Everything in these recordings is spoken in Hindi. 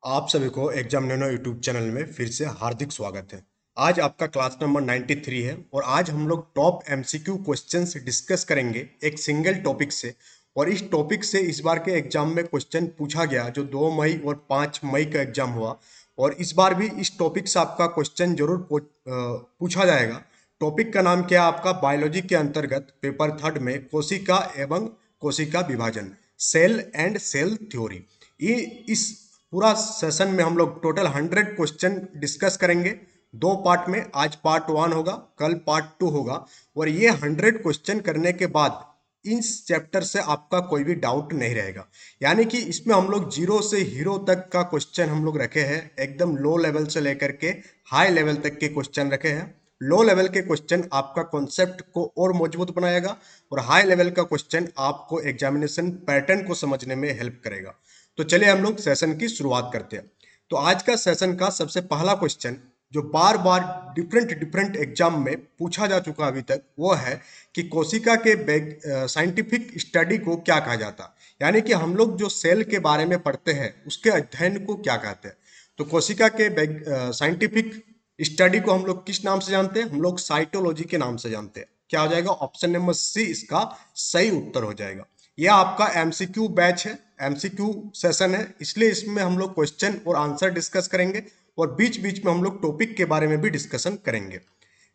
आप सभी को एग्जाम नैनो यूट्यूब चैनल में फिर से हार्दिक स्वागत है। आज आपका क्लास नंबर 93 है और आज हम लोग टॉप एमसीक्यू क्वेश्चंस डिस्कस करेंगे एक सिंगल टॉपिक से। और इस टॉपिक से इस बार के एग्जाम में क्वेश्चन पूछा गया जो 2 मई और 5 मई का एग्जाम हुआ। और इस बार भी इस टॉपिक से आपका क्वेश्चन जरूर पूछा जाएगा। टॉपिक का नाम क्या है आपका? बायोलॉजी के अंतर्गत पेपर थर्ड में कोशिका एवं कोशिका विभाजन, सेल एंड सेल थ्योरी। ये इस पूरा सेशन में हम लोग टोटल 100 क्वेश्चन डिस्कस करेंगे। दो पार्ट में, आज पार्ट 1 होगा, कल पार्ट 2 होगा। और ये 100 क्वेश्चन करने के बाद इस चैप्टर से आपका कोई भी डाउट नहीं रहेगा। यानी कि इसमें हम लोग जीरो से हीरो तक का क्वेश्चन हम लोग रखे हैं, एकदम लो लेवल से लेकर के हाई लेवल तक के क्वेश्चन रखे हैं। लो लेवल के क्वेश्चन आपका कॉन्सेप्ट को और मजबूत बनाएगा और हाई लेवल का क्वेश्चन आपको एग्जामिनेशन पैटर्न को समझने में हेल्प करेगा। तो चलिए हम लोग सेशन की शुरुआत करते हैं। तो आज का सेशन का सबसे पहला क्वेश्चन जो बार बार डिफरेंट डिफरेंट एग्जाम में पूछा जा चुका अभी तक, वो है कि कोशिका के साइंटिफिक स्टडी को क्या कहा जाता। यानी कि हम लोग जो सेल के बारे में पढ़ते हैं उसके अध्ययन को क्या कहते हैं। तो कोशिका के साइंटिफिक स्टडी को हम लोग किस नाम से जानते हैं? हम लोग साइटोलॉजी के नाम से जानते हैं। क्या हो जाएगा? ऑप्शन नंबर सी इसका सही उत्तर हो जाएगा। यह आपका एमसीक्यू बैच है, एमसीक्यू सेशन है, इसलिए इसमें हम लोग क्वेश्चन और आंसर डिस्कस करेंगे और बीच बीच में हम लोग टॉपिक के बारे में भी डिस्कशन करेंगे।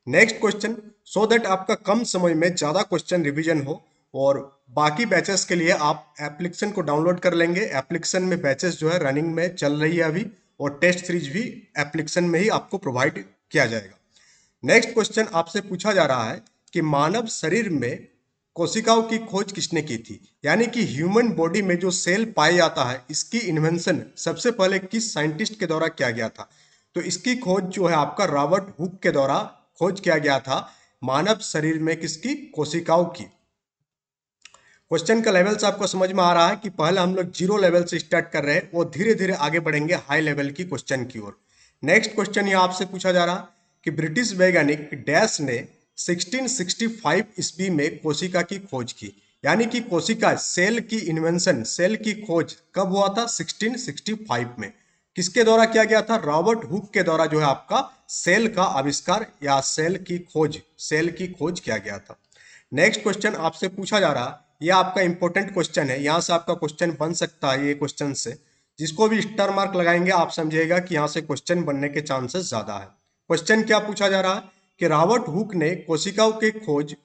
नेक्स्ट क्वेश्चन, सो दैट आपका कम समय में ज्यादा क्वेश्चन रिवीजन हो और बाकी बैचेस के लिए आप एप्लीकेशन को डाउनलोड कर लेंगे। एप्लीकेशन में बैचेस जो है रनिंग में चल रही है अभी, और टेस्ट सीरीज भी एप्लीकेशन में ही आपको प्रोवाइड किया जाएगा। नेक्स्ट क्वेश्चन आपसे पूछा जा रहा है कि मानव शरीर में कोशिकाओं की खोज किसने की थी। यानी कि ह्यूमन बॉडी में जो सेल पाया जाता है, इसकी इन्वेंशन सबसे पहले किस साइंटिस्ट के द्वारा किया गया था? तो इसकी खोज जो है आपका रॉबर्ट हुक के द्वारा खोज किया गया था, मानव शरीर में किसकी? कोशिकाओं की। क्वेश्चन का लेवल से आपको समझ में आ रहा है कि पहले हम लोग जीरो लेवल से स्टार्ट कर रहे हैं और धीरे धीरे आगे बढ़ेंगे हाई लेवल की क्वेश्चन की ओर। नेक्स्ट क्वेश्चन ये आपसे पूछा जा रहा कि ब्रिटिश वैज्ञानिक डैश ने 1665 ईस्वी में कोशिका की खोज की। यानी कि कोशिका सेल की इन्वेंशन, सेल की खोज कब हुआ था? 1665 में। किसके द्वारा किया गया था? रॉबर्ट हुक के द्वारा जो है आपका सेल का आविष्कार या सेल की खोज किया गया था। नेक्स्ट क्वेश्चन आपसे पूछा जा रहा, ये आपका इंपॉर्टेंट क्वेश्चन है, यहां से आपका क्वेश्चन बन सकता है। ये क्वेश्चन से जिसको भी स्टार मार्क लगाएंगे आप समझिएगा कि यहां से क्वेश्चन बनने के चांसेस ज्यादा है। क्वेश्चन क्या पूछा जा रहा है कि रॉबर्ट हुक ने कोशिकाओं की खोज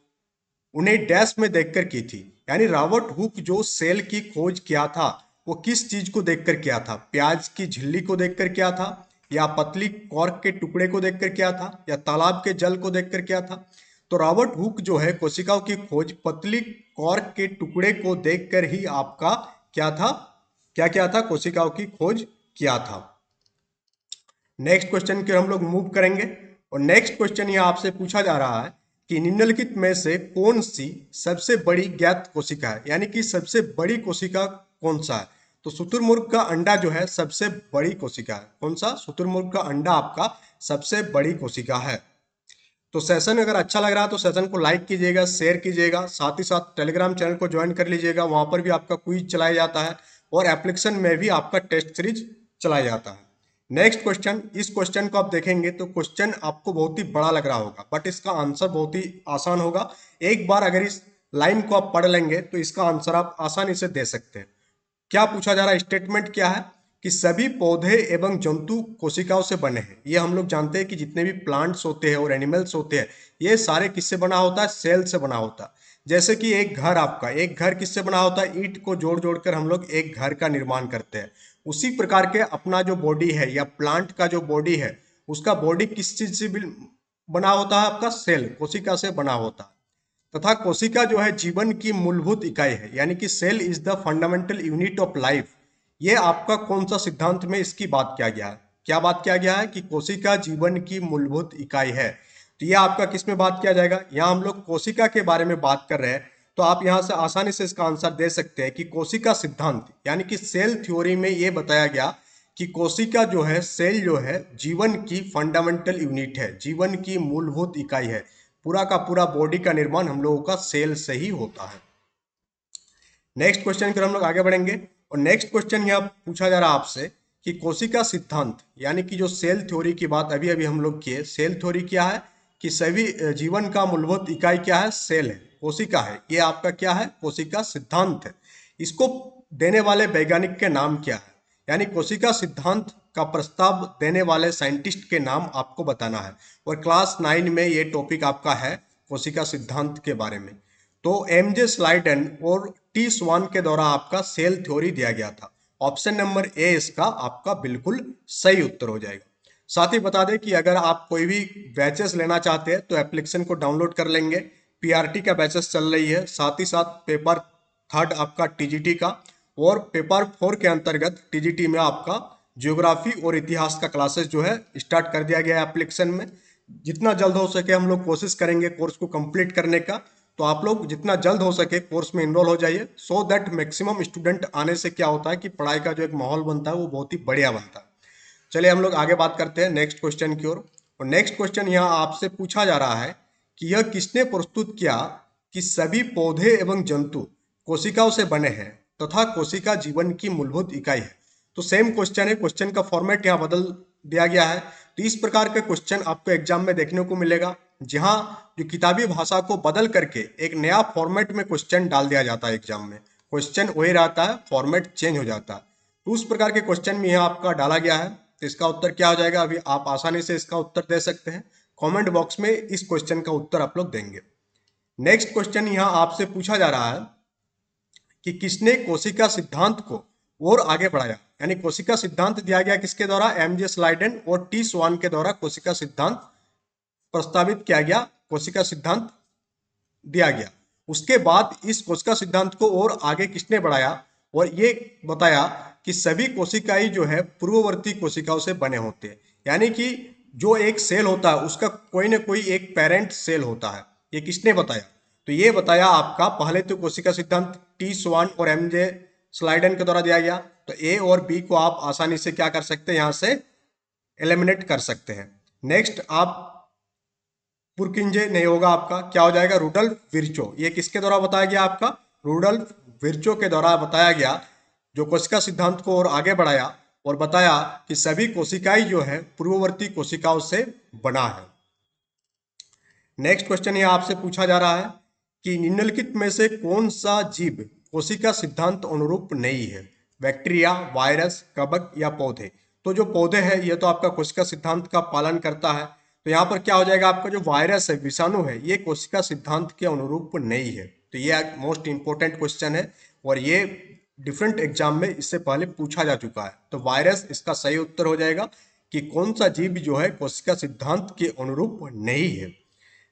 उन्हें डैश में देखकर की थी। यानी रॉबर्ट हुक जो सेल की खोज किया था वो किस चीज को देखकर किया था? प्याज की झिल्ली को देखकर किया था, या पतली कॉर्क के टुकड़े को देखकर किया था, या तालाब के जल को देखकर किया था? तो रॉबर्ट हुक जो है कोशिकाओं की खोज पतली कॉर्क के टुकड़े को देखकर ही आपका क्या था, क्या किया था? कोशिकाओं की खोज किया था। नेक्स्ट क्वेश्चन की हम लोग मूव करेंगे और नेक्स्ट क्वेश्चन ये आपसे पूछा जा रहा है कि निम्नलिखित में से कौन सी सबसे बड़ी ज्ञात कोशिका है। यानी कि सबसे बड़ी कोशिका कौन सा है? तो शुतुरमुर्ग का अंडा जो है सबसे बड़ी कोशिका है। कौन सा? शुतुरमुर्ग का अंडा आपका सबसे बड़ी कोशिका है। तो सेशन अगर अच्छा लग रहा है तो सेशन को लाइक कीजिएगा, शेयर कीजिएगा, साथ ही साथ टेलीग्राम चैनल को ज्वाइन कर लीजिएगा। वहां पर भी आपका क्विज चलाया जाता है और एप्लीकेशन में भी आपका टेस्ट सीरीज चलाया जाता है। नेक्स्ट क्वेश्चन, इस क्वेश्चन को आप देखेंगे तो क्वेश्चन आपको बहुत ही बड़ा लग रहा होगा, बट इसका आंसर बहुत ही आसान होगा। एक बार अगर इस लाइन को आप पढ़ लेंगे तो इसका आंसर आप आसानी से दे सकते हैं। क्या पूछा जा रहा है? स्टेटमेंट क्या है कि सभी पौधे एवं जंतु कोशिकाओं से बने हैं। ये हम लोग जानते हैं कि जितने भी प्लांट्स होते हैं और एनिमल्स होते हैं ये सारे किससे बना होता है? सेल से बना होता है। जैसे कि एक घर, आपका एक घर किससे बना होता है? ईंट को जोड़ जोड़ कर हम लोग एक घर का निर्माण करते हैं। उसी प्रकार के अपना जो बॉडी है या प्लांट का जो बॉडी है उसका बॉडी किस चीज से बना होता है? आपका सेल, कोशिका से बना होता है। तथा कोशिका जो है जीवन की मूलभूत इकाई है। यानी कि cell is the fundamental unit of life. ये आपका कौन सा सिद्धांत में इसकी बात किया गया है? क्या बात किया गया है कि कोशिका जीवन की मूलभूत इकाई है। तो ये आपका किस में बात किया जाएगा? यहाँ हम लोग कोशिका के बारे में बात कर रहे हैं, तो आप यहाँ से आसानी से इसका आंसर दे सकते हैं कि कोशिका सिद्धांत यानी कि सेल थ्योरी में ये बताया गया कि कोशिका जो है, सेल जो है जीवन की फंडामेंटल यूनिट है, जीवन की मूलभूत इकाई है। पूरा का पूरा बॉडी का निर्माण हम लोगों का सेल से ही होता है। नेक्स्ट क्वेश्चन की हम लोग आगे बढ़ेंगे और नेक्स्ट क्वेश्चन यहाँ पूछा जा रहा है आपसे कि कोशिका सिद्धांत यानी कि जो सेल थ्योरी की बात अभी अभी हम लोग किए, सेल थ्योरी क्या है कि सभी जीवन का मूलभूत इकाई क्या है, सेल है, कोशिका है। ये आपका क्या है, कोशिका सिद्धांत है। इसको देने वाले वैज्ञानिक के नाम क्या है, यानी कोशिका सिद्धांत का प्रस्ताव देने वाले साइंटिस्ट के नाम आपको बताना है। और क्लास 9 में ये टॉपिक आपका है कोशिका सिद्धांत के बारे में। तो एमजे स्लाइडन और टी स्वान के द्वारा आपका सेल थ्योरी दिया गया था। ऑप्शन नंबर ए इसका आपका बिल्कुल सही उत्तर हो जाएगा। साथ ही बता दें कि अगर आप कोई भी बैचेस लेना चाहते हैं तो एप्लीकेशन को डाउनलोड कर लेंगे। पीआरटी का बैचेस चल रही है, साथ ही साथ पेपर 3 आपका टीजीटी का, और पेपर 4 के अंतर्गत टीजीटी में आपका ज्योग्राफी और इतिहास का क्लासेस जो है स्टार्ट कर दिया गया है एप्लीकेशन में। जितना जल्द हो सके हम लोग कोशिश करेंगे कोर्स को कंप्लीट करने का। तो आप लोग जितना जल्द हो सके कोर्स में इनरोल हो जाइए, सो दैट मैक्सिमम स्टूडेंट आने से क्या होता है कि पढ़ाई का जो एक माहौल बनता है वो बहुत ही बढ़िया बनता है। चलिए हम लोग आगे बात करते हैं नेक्स्ट क्वेश्चन की ओर। और नेक्स्ट क्वेश्चन यहाँ आपसे पूछा जा रहा है कि यह किसने प्रस्तुत किया कि सभी पौधे एवं जंतु कोशिकाओं से बने हैं तथा कोशिका जीवन की मूलभूत इकाई है। तो सेम क्वेश्चन है, क्वेश्चन का फॉर्मेट यहाँ बदल दिया गया है। तो इस प्रकार का क्वेश्चन आपको एग्जाम में देखने को मिलेगा, जहां जो किताबी भाषा को बदल करके एक नया फॉर्मेट में क्वेश्चन डाल दिया जाता है एग्जाम में। क्वेश्चन वही रहता है, फॉर्मेट चेंज हो जाता है। तो उस प्रकार के क्वेश्चन में यहाँ आपका डाला गया है। तो इसका उत्तर क्या हो जाएगा, अभी आप आसानी से इसका उत्तर दे सकते हैं। कमेंट बॉक्स में इस क्वेश्चन का उत्तर आप लोग देंगे। नेक्स्ट क्वेश्चन यहाँ आपसे पूछा जा रहा है कि किसने कोशिका सिद्धांत को और आगे बढ़ाया, यानी कोशिका सिद्धांत दिया गया किसके द्वारा, एमजे स्लाइडेन और टी स्वान के द्वारा कोशिका सिद्धांत प्रस्तावित किया गया, कोशिका सिद्धांत दिया गया। उसके बाद इस कोशिका सिद्धांत को और आगे किसने बढ़ाया और ये बताया कि सभी कोशिकाएं जो है पूर्ववर्ती कोशिकाओं से बने होते हैं, यानी कि जो एक सेल होता है उसका कोई ना कोई एक पेरेंट सेल होता है। ये किसने बताया, तो ये बताया आपका पहले तो कोशिका सिद्धांत टी स्वान और एमजे स्लाइडन के द्वारा दिया गया। तो ए और बी को आप आसानी से क्या कर सकते हैं, यहां से एलिमिनेट कर सकते हैं। नेक्स्ट आप पुरकिंजे नहीं होगा, आपका क्या हो जाएगा, रुडल्फ विर्चो। ये किसके द्वारा बताया गया, आपका रुडल्फ विर्चो के द्वारा बताया गया, जो कोशिका सिद्धांत को और आगे बढ़ाया और बताया कि सभी कोशिकाएं जो है पूर्ववर्ती कोशिकाओं से बना है। नेक्स्ट क्वेश्चन ये आपसे पूछा जा रहा है कि निम्नलिखित में से कौन सा जीव कोशिका सिद्धांत अनुरूप नहीं है, बैक्टीरिया, वायरस, कवक या पौधे। तो जो पौधे हैं ये तो आपका कोशिका सिद्धांत का पालन करता है। तो यहाँ पर क्या हो जाएगा, आपका जो वायरस है, विषाणु है, ये कोशिका सिद्धांत के अनुरूप नहीं है। तो ये मोस्ट इंपोर्टेंट क्वेश्चन है और ये डिफरेंट एग्जाम में इससे पहले पूछा जा चुका है। तो वायरस इसका सही उत्तर हो जाएगा कि कौन सा जीव जो है कोशिका सिद्धांत के अनुरूप नहीं है।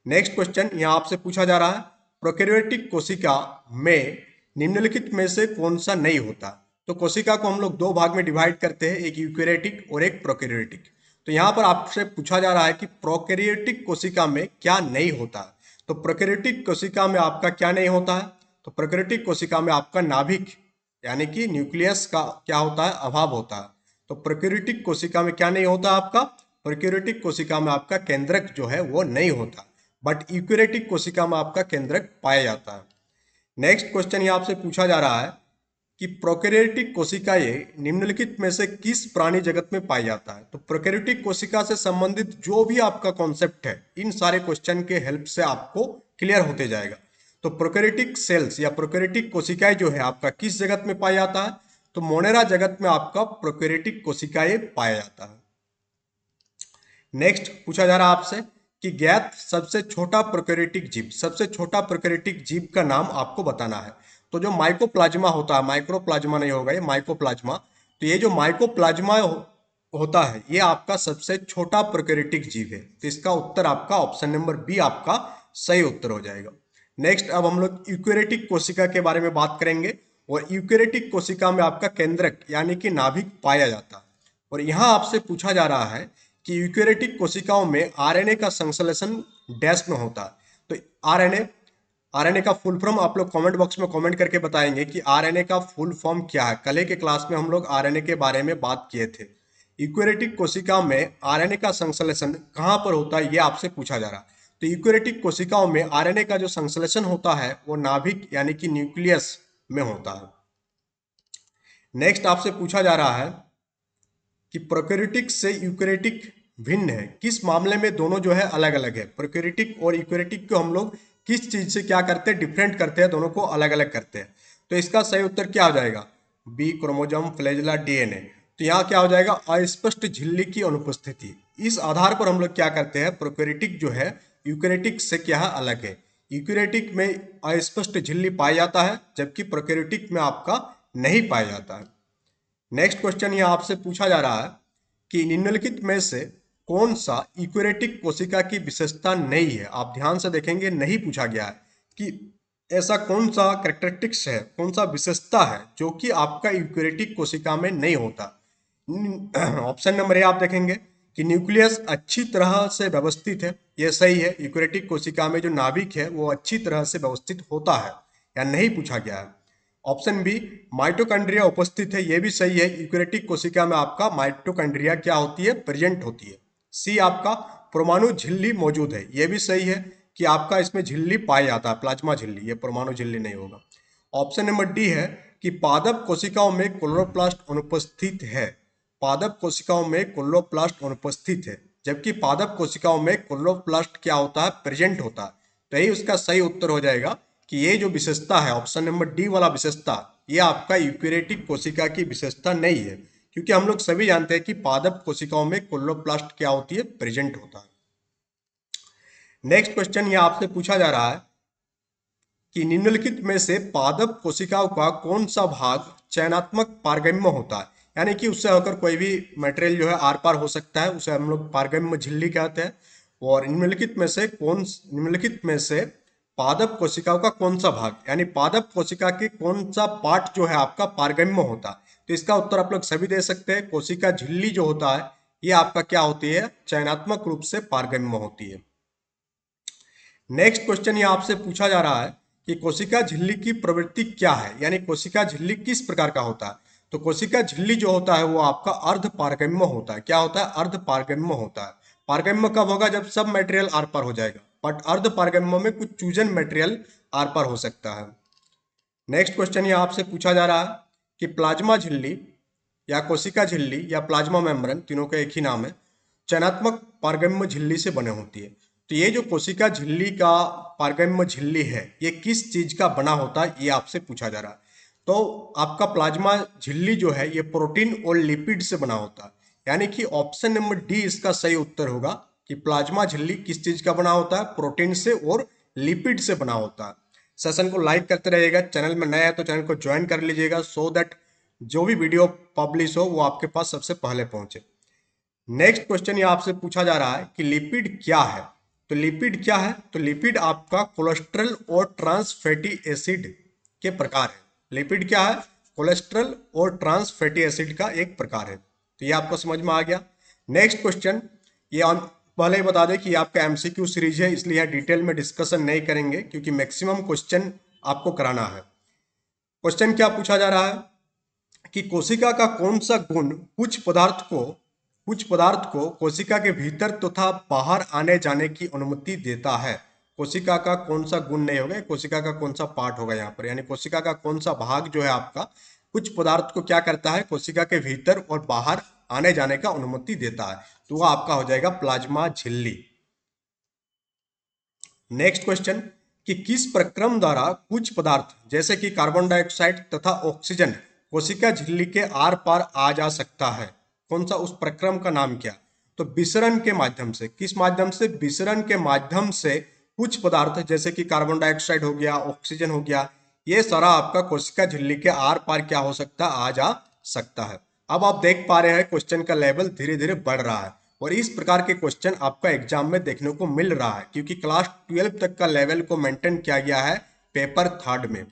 नेक्स्ट क्वेश्चन यहाँ आपसे पूछा जा रहा है, प्रोकैरियोटिक कोशिका में निम्नलिखित में से कौन सा नहीं होता। तो कोशिका को हम लोग दो भाग में डिवाइड करते हैं, एक यूकैरियोटिक और एक प्रोकैरियोटिक। तो यहाँ पर आपसे पूछा जा रहा है कि प्रोकैरियोटिक कोशिका में क्या नहीं होता है। तो प्रोकैरियोटिक कोशिका में आपका क्या नहीं होता है, तो प्रोकैरियोटिक कोशिका में आपका नाभिक यानी कि न्यूक्लियस का क्या होता है, अभाव होता है। तो प्रोकैरियोटिक कोशिका में क्या नहीं होता आपका, प्रोकैरियोटिक कोशिका में आपका केंद्रक जो है वो नहीं होता, बट यूकैरियोटिक कोशिका में आपका केंद्रक पाया जाता है। नेक्स्ट क्वेश्चन ये आपसे पूछा जा रहा है कि प्रोकैरियोटिक कोशिकाएं निम्नलिखित में से किस प्राणी जगत में पाया जाता है। तो प्रोकैरियोटिक कोशिका से संबंधित जो भी आपका कॉन्सेप्ट है, इन सारे क्वेश्चन के हेल्प से आपको क्लियर होते जाएगा। तो प्रोकैरियोटिक सेल्स या प्रोकैरियोटिक कोशिकाएं जो है आपका किस जगत में पाया जाता है, तो मोनेरा जगत में आपका प्रोकैरियोटिक कोशिकाएं पाया जाता है। नेक्स्ट पूछा जा रहा है आपसे कि ज्ञात सबसे छोटा प्रोकैरियोटिक जीव, सबसे छोटा प्रोकैरियोटिक जीव का नाम आपको बताना है। तो जो माइकोप्लाज्मा होता है, माइक्रोप्लाज्मा नहीं होगा, ये माइकोप्लाज्मा। तो ये जो माइकोप्लाज्मा होता है ये आपका सबसे छोटा प्रोकैरियोटिक जीव है। तो इसका उत्तर आपका ऑप्शन नंबर बी आपका सही उत्तर हो जाएगा। नेक्स्ट अब हम लोग यूकैरियोटिक कोशिका के बारे में बात करेंगे। और यूकैरियोटिक कोशिका में आपका केंद्रक यानी कि नाभिक पाया जाता है। और यहाँ आपसे पूछा जा रहा है कि यूकैरियोटिक कोशिकाओं में आरएनए का संश्लेषण डैश में होता है। तो आरएनए का फुल फॉर्म आप लोग कमेंट बॉक्स में कमेंट करके बताएंगे कि आरएनए का फुल फॉर्म क्या है। कल के क्लास में हम लोग आरएनए के बारे में बात किए थे। यूकैरियोटिक कोशिकाओं में आरएनए का संश्लेषण कहाँ पर होता है ये आपसे पूछा जा रहा है। तो यूकैरियोटिक कोशिकाओं में आरएनए का जो संश्लेषण होता है वो नाभिक यानी कि न्यूक्लियस में होता है। नेक्स्ट आपसे पूछा जा रहा है कि प्रोकैरियोटिक से यूकैरियोटिक भिन्न है, किस मामले में दोनों जो है अलग अलग है। प्रोकैरियोटिक और यूकैरियोटिक को हम लोग किस चीज से क्या करते हैं, डिफरेंट करते हैं, दोनों को अलग अलग करते हैं। तो इसका सही उत्तर क्या हो जाएगा, बी क्रोमोजोम, फ्लैजेला, डीएनए। तो यहाँ क्या हो जाएगा, अस्पष्ट झिल्ली की अनुपस्थिति। इस आधार पर हम लोग क्या करते हैं, प्रोकैरियोटिक जो है यूकैरियोटिक से क्या है, अलग है। यूकैरियोटिक में अस्पष्ट झिल्ली पाया जाता है, जबकि प्रोकैरियोटिक में आपका नहीं पाया जाता है। नेक्स्ट क्वेश्चन यहाँ आपसे पूछा जा रहा है कि निम्नलिखित में से कौन सा यूकैरियोटिक कोशिका की विशेषता नहीं है। आप ध्यान से देखेंगे, नहीं पूछा गया है कि ऐसा कौन सा कैरेक्टरिस्टिक्स है, कौन सा विशेषता है जो कि आपका यूकैरियोटिक कोशिका में नहीं होता। ऑप्शन नंबर ए आप देखेंगे कि न्यूक्लियस अच्छी तरह से व्यवस्थित है, यह सही है। यूकैरियोटिक कोशिका में जो नाभिक है वो अच्छी तरह से व्यवस्थित होता है, या नहीं पूछा गया है। ऑप्शन बी माइटोकॉन्ड्रिया उपस्थित है, यह भी सही है। यूकैरियोटिक कोशिका में आपका माइटोकॉन्ड्रिया क्या होती है, प्रेजेंट होती है। सी आपका परमाणु झिल्ली मौजूद है, यह भी सही है कि आपका इसमें झिल्ली पाया जाता है, प्लाज्मा झिल्ली, ये परमाणु झिल्ली नहीं होगा। ऑप्शन नंबर डी है कि पादप कोशिकाओं में क्लोरोप्लास्ट अनुपस्थित है। पादप कोशिकाओं में क्लोरोप्लास्ट अनुपस्थित है, जबकि पादप कोशिकाओं में क्लोरोप्लास्ट क्या होता है, प्रेजेंट होता है। तो यही उसका सही उत्तर हो जाएगा कि ये जो विशेषता है, ऑप्शन नंबर डी वाला विशेषता, ये आपका यूकैरियोटिक कोशिका की विशेषता नहीं है, क्योंकि हम लोग सभी जानते हैं कि पादप कोशिकाओं में क्लोरोप्लास्ट क्या होती है, प्रेजेंट होता है। नेक्स्ट क्वेश्चन ये आपसे पूछा जा रहा है कि निम्नलिखित में से पादप कोशिकाओं का कौन सा भाग चयनात्मक पारगम्य होता है, यानी कि उससे होकर कोई भी मटेरियल जो है आर पार हो सकता है, उसे हम लोग पारगम्य झिल्ली कहते हैं। और निम्नलिखित में से पादप कोशिकाओं का कौन सा भाग, यानी पादप कोशिका के कौन सा पार्ट जो है आपका पारगम्य होता है। तो इसका उत्तर आप लोग सभी दे सकते हैं, कोशिका झिल्ली जो होता है ये आपका क्या होती है, चयनात्मक रूप से पारगम्य होती है। नेक्स्ट क्वेश्चन ये आपसे पूछा जा रहा है कि कोशिका झिल्ली की प्रवृत्ति क्या है, यानी कोशिका झिल्ली किस प्रकार का होता है। तो कोशिका झिल्ली जो होता है वो आपका अर्ध पारगम्य होता है। क्या होता है, अर्ध पारगम्य होता है। पारगम्य कब होगा, जब सब मटेरियल आर पार हो जाएगा, बट अर्ध पारगम्य में कुछ चूजन मटेरियल आर पार हो सकता है। नेक्स्ट क्वेश्चन ये आपसे पूछा जा रहा है कि प्लाज्मा झिल्ली या कोशिका झिल्ली या प्लाज्मा मेम्ब्रेन, तीनों का एक ही नाम है, चयनात्मक पारगम्य झिल्ली से बने होती है। तो ये जो कोशिका झिल्ली का पारगम्य झिल्ली है, ये किस चीज का बना होता है, ये आपसे पूछा जा रहा है। तो आपका प्लाज्मा झिल्ली जो है ये प्रोटीन और लिपिड से बना होता है, यानी कि ऑप्शन नंबर डी इसका सही उत्तर होगा कि प्लाज्मा झिल्ली किस चीज का बना होता है, प्रोटीन से और लिपिड से बना होता है। सेशन को लाइक करते रहिएगा, चैनल में नया है तो चैनल को ज्वाइन कर लीजिएगा, सो दैट जो भी वीडियो पब्लिश हो वो आपके पास सबसे पहले पहुंचे। नेक्स्ट क्वेश्चन ये आपसे पूछा जा रहा है कि लिपिड क्या है। तो लिपिड क्या है, तो लिपिड आपका कोलेस्ट्रॉल और ट्रांस फैटी एसिड के प्रकार है। लिपिड क्या है, कोलेस्ट्रॉल और ट्रांस फैटी एसिड का एक प्रकार है। तो ये आपको समझ में आ गया। नेक्स्ट क्वेश्चन ये पहले ही बता दें कि आपका एमसीक्यू सीरीज है, इसलिए यहाँ डिटेल में डिस्कशन नहीं करेंगे, क्योंकि मैक्सिमम क्वेश्चन आपको कराना है। क्वेश्चन क्या पूछा जा रहा है कि कोशिका का कौन सा गुण कुछ पदार्थ को कोशिका के भीतर तथा बाहर आने जाने की अनुमति देता है। कोशिका का कौन सा गुण नहीं होगा, कोशिका का कौन सा पार्ट होगा यहाँ पर, यानी कोशिका का कौन सा भाग जो है आपका कुछ पदार्थ को क्या करता है, कोशिका के भीतर और बाहर आने जाने का अनुमति देता है। तो वह आपका हो जाएगा प्लाज्मा झिल्ली। नेक्स्ट क्वेश्चन कि किस प्रक्रम द्वारा कुछ पदार्थ जैसे कि कार्बन डाइऑक्साइड तथा ऑक्सीजन कोशिका झिल्ली के आर पार आ जा सकता है। कौन सा, उस प्रक्रम का नाम क्या। तो विसरण के माध्यम से। किस माध्यम से, विसरण के माध्यम से कुछ पदार्थ जैसे कि कार्बन डाइऑक्साइड हो गया, ऑक्सीजन हो गया, ये सारा आपका कोशिका झिल्ली के आर पार क्या हो सकता है, आ जा सकता है। अब आप देख पा रहे हैं क्वेश्चन का लेवल धीरे धीरे बढ़ रहा है, और इस प्रकार के क्वेश्चन आपका एग्जाम में देखने को मिल रहा है, क्योंकि क्लास 12 तक का लेवल को मेंटेन किया गया है पेपर 3 में।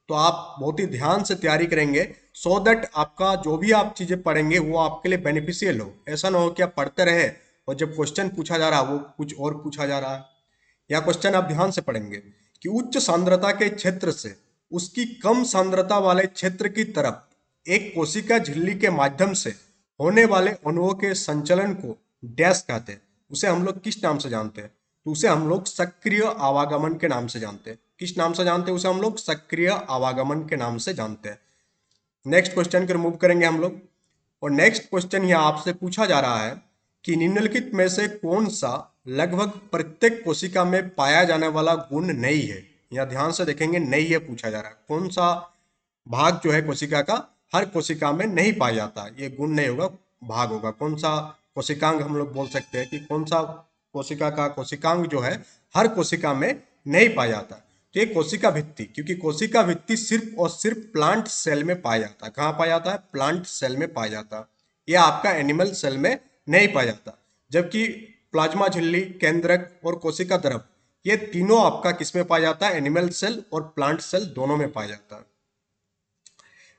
तो आप बहुत ही ध्यान से तैयारी करेंगे, सो दैट आपका जो भी आप चीजें पढ़ेंगे वो आपके लिए बेनिफिशियल हो। ऐसा ना हो कि आप पढ़ते रहे और जब क्वेश्चन पूछा जा रहा है वो कुछ और पूछा जा रहा है। या क्वेश्चन आप ध्यान से पढ़ेंगे कि उच्च सांद्रता के क्षेत्र से उसकी कम सांद्रता वाले क्षेत्र की तरफ एक कोशिका झिल्ली के माध्यम से होने वाले अणुओं के संचलन को डैश कहते हैं। उसे हम लोग किस नाम से जानते हैं, तो उसे हम लोग सक्रिय आवागमन के नाम से जानते हैं। किस नाम से जानते हैं, उसे हम लोग सक्रिय आवागमन के नाम से जानते हैं। नेक्स्ट क्वेश्चन को रिमूव करेंगे हम लोग। और नेक्स्ट क्वेश्चन यहाँ आपसे पूछा जा रहा है कि निम्नलिखित में से कौन सा लगभग प्रत्येक कोशिका में पाया जाने वाला गुण नहीं है। यहाँ ध्यान से देखेंगे, नहीं है पूछा जा रहा है। कौन सा भाग जो है कोशिका का हर कोशिका में नहीं पाया जाता, ये गुण नहीं होगा, भाग होगा। कौन सा कोशिकांग हम लोग बोल सकते हैं कि कौन सा कोशिका का कोशिकांग जो है हर कोशिका में नहीं पाया जाता। तो ये कोशिका भित्ति, क्योंकि कोशिका भित्ति सिर्फ और सिर्फ प्लांट सेल में पाया जाता है। कहाँ पाया जाता है? प्लांट सेल में पाया जाता है। यह आपका एनिमल सेल में नहीं पाया जाता। जबकि प्लाज्मा झिल्ली, केंद्रक और कोशिका द्रव, ये तीनों आपका किस में पाया जाता है? एनिमल सेल और प्लांट सेल दोनों में पाया जाता है।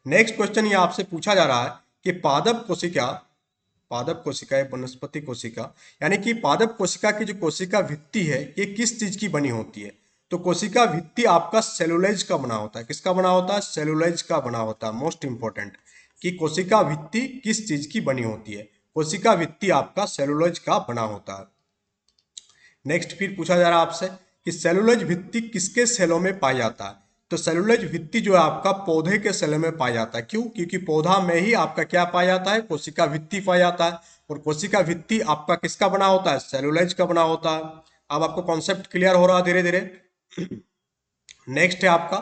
नेक्स्ट क्वेश्चन ये आपसे पूछा जा रहा है कि पादप कोशिका है वनस्पति कोशिका, यानी कि पादप कोशिका की जो कोशिका भित्ति है ये किस चीज की बनी होती है? तो कोशिका भित्ति आपका सेलुलोज का बना होता है। किसका बना होता है? सेलुलोज का बना होता है। मोस्ट इंपॉर्टेंट कि कोशिका भित्ति किस चीज की बनी होती है? कोशिका भित्ति आपका सेलुलोज का बना होता है। नेक्स्ट फिर पूछा जा रहा है आपसे कि सेलुलोज भित्ति किसके सेलों में पाया जाता है? तो सेलुलोज भित्ति जो है आपका पौधे के सेल में पाया जाता है। क्यों? क्योंकि पौधा में ही आपका क्या पाया जाता है? कोशिका भित्ति पाया जाता है। और कोशिका भित्ति आपका किसका बना होता है? सेलुलोज का बना होता है। अब आपको कॉन्सेप्ट क्लियर हो रहा है धीरे धीरे। नेक्स्ट है आपका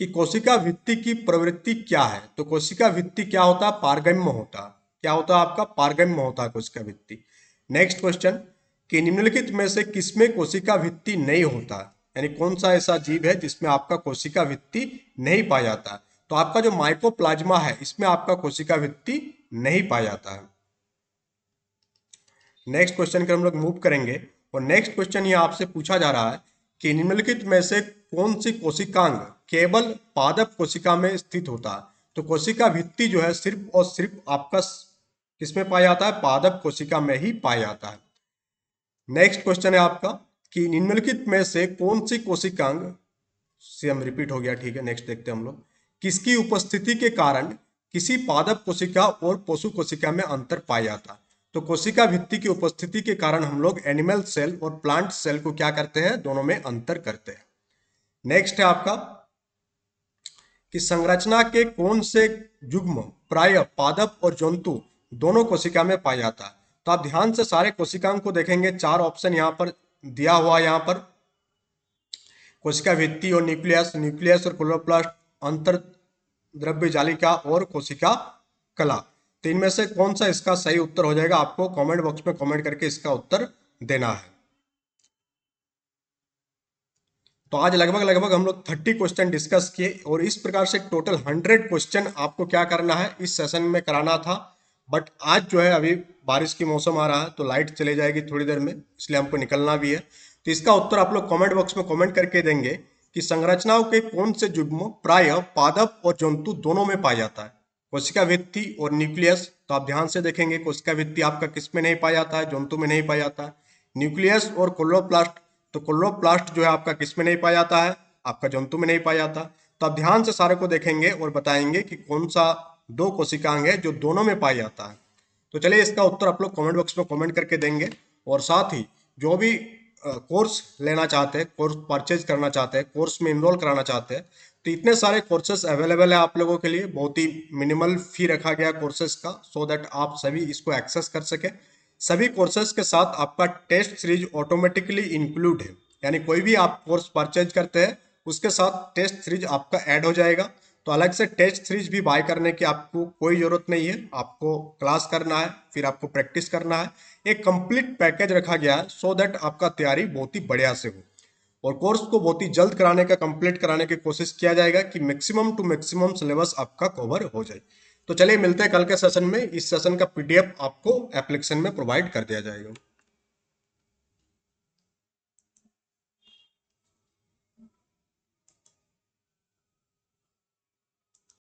कि कोशिका भित्ति की प्रवृत्ति क्या है? तो कोशिका भित्ति क्या होता है? पारगम्य होता है। क्या होता है आपका? पारगम्य होता है कोशिका भित्ति। नेक्स्ट क्वेश्चन कि निम्नलिखित में से किसमें कोशिका भित्ति नहीं होता है? यानी कौन सा ऐसा जीव है जिसमें आपका कोशिका भित्ति नहीं पाया जाता है? तो आपका जो माइकोप्लाज्मा है इसमें आपका कोशिका भित्ति नहीं पाया जाता है। नेक्स्ट क्वेश्चन का हम लोग मूव करेंगे और नेक्स्ट क्वेश्चन ये आपसे पूछा जा रहा है कि निम्नलिखित में से कौन सी कोशिकांग केवल पादप कोशिका में स्थित होता है? तो कोशिका भित्ति जो है सिर्फ और सिर्फ आपका किसमें पाया जाता है? पादप कोशिका में ही पाया जाता है। नेक्स्ट क्वेश्चन है आपका कि निम्नलिखित में से कौन सी कोशिकांग, सेम रिपीट हो गया, ठीक है। नेक्स्ट देखते हैं हम लोग, किसकी उपस्थिति के कारण किसी पादप कोशिका और पशु कोशिका में अंतर पाया जाता है? तो कोशिका भित्ति की उपस्थिति के कारण हम लोग एनिमल सेल और प्लांट सेल को क्या करते हैं? दोनों में अंतर करते हैं। नेक्स्ट है आपका कि संरचना के कौन से युग्म प्राय पादप और जंतु दोनों कोशिका में पाया जाता है? तो आप ध्यान से सारे कोशिकाओं को देखेंगे, चार ऑप्शन यहाँ पर दिया हुआ है। यहाँ पर कोशिका भित्ति और न्यूक्लियस और क्लोरोप्लास्ट, अंतर द्रव्य जालिका और कोशिका कला। तो इनमें से कौन सा इसका सही उत्तर हो जाएगा? आपको कमेंट बॉक्स में कमेंट करके इसका उत्तर देना है। तो आज लगभग हम लोग 30 क्वेश्चन डिस्कस किए और इस प्रकार से टोटल 100 क्वेश्चन आपको क्या करना है? इस सेशन में कराना था। बट आज जो है अभी बारिश की मौसम आ रहा है तो लाइट चले जाएगी थोड़ी देर में, इसलिए हमको निकलना भी है। तो इसका उत्तर आप लोग कमेंट बॉक्स में कमेंट करके देंगे कि संरचनाओं के कौन से युग्म प्राय पादप और जंतु दोनों में पाया जाता है? कोशिका भित्ति और न्यूक्लियस। तो आप ध्यान से देखेंगे, कोशिका भित्ति आपका किस में नहीं पाया जाता है? जंतु में नहीं पाया जाता है। न्यूक्लियस और क्लोरोप्लास्ट, तो क्लोरोप्लास्ट जो है आपका किस में नहीं पाया जाता है? आपका जंतु में नहीं पाया जाता। तो आप ध्यान से सारे को देखेंगे और बताएंगे कि कौन सा दो कोशिकांग है जो दोनों में पाया जाता है। तो चलिए इसका उत्तर आप लोग कमेंट बॉक्स में कमेंट करके देंगे। और साथ ही जो भी कोर्स लेना चाहते हैं, कोर्स परचेज करना चाहते हैं, कोर्स में इनरोल कराना चाहते हैं, तो इतने सारे कोर्सेस अवेलेबल है आप लोगों के लिए। बहुत ही मिनिमल फी रखा गया कोर्सेज का, सो दैट आप सभी इसको एक्सेस कर सके। सभी कोर्सेज के साथ आपका टेस्ट सीरीज ऑटोमेटिकली इंक्लूड है, यानी कोई भी आप कोर्स परचेज करते हैं उसके साथ टेस्ट सीरीज आपका ऐड हो जाएगा। तो अलग से टेस्ट सीरीज भी बाय करने की आपको कोई जरूरत नहीं है। आपको क्लास करना है, फिर आपको प्रैक्टिस करना है। एक कंप्लीट पैकेज रखा गया है सो दैट आपका तैयारी बहुत ही बढ़िया से हो। और कोर्स को बहुत ही जल्द कराने का, कंप्लीट कराने की कोशिश किया जाएगा कि मैक्सिमम टू मैक्सिमम सिलेबस आपका कवर हो जाए। तो चलिए मिलते हैं कल के सेशन में। इस सेशन का PDF आपको एप्लीकेशन में प्रोवाइड कर दिया जाएगा।